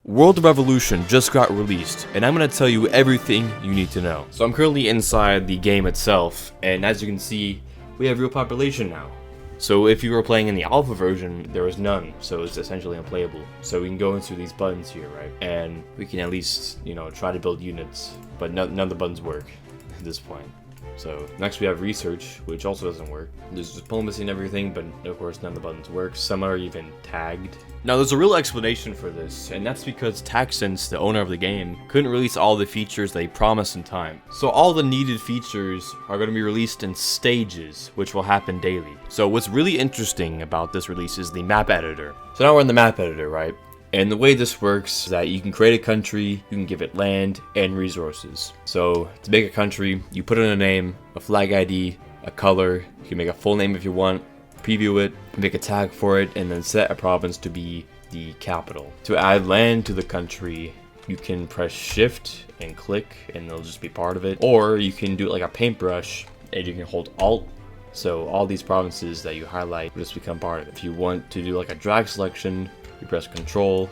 World Revolution just got released, and I'm going to tell you everything you need to know. So I'm currently inside the game itself, and as you can see, we have real population now. So if you were playing in the alpha version, there was none, so it's essentially unplayable. So we can go into these buttons here, right? And we can at least, try to build units, but none of the buttons work at this point. So next we have research, which also doesn't work. There's diplomacy and everything, but of course none of the buttons work. Some are even tagged. Now there's a real explanation for this, and that's because Taxsense, the owner of the game, couldn't release all the features they promised in time. So all the needed features are going to be released in stages, which will happen daily. So what's really interesting about this release is the map editor. So now we're in the map editor, right? And the way this works is that you can create a country, you can give it land and resources. So to make a country, you put in a name, a flag ID, a color, you can make a full name if you want, preview it, make a tag for it, and then set a province to be the capital. To add land to the country, you can press shift and click and it'll just be part of it. Or you can do it like a paintbrush and you can hold alt. So all these provinces that you highlight will just become part of it. If you want to do like a drag selection, you press Control,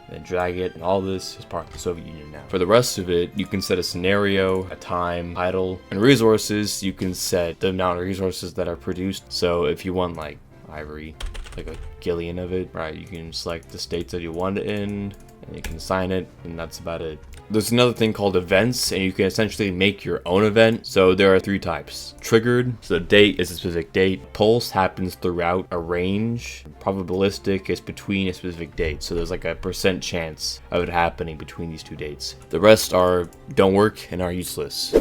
then drag it, and all this is part of the Soviet Union now. For the rest of it, you can set a scenario, a time, title, and resources. You can set the amount of resources that are produced. So if you want like ivory, like a gillion of it, right, you can select the states that you want it in, and you can assign it, and that's about it. There's another thing called events, and you can essentially make your own event. So there are 3 types. Triggered, so the date is a specific date. Pulse happens throughout a range. Probabilistic is between a specific date. So there's like a % chance of it happening between these 2 dates. The rest don't work and are useless.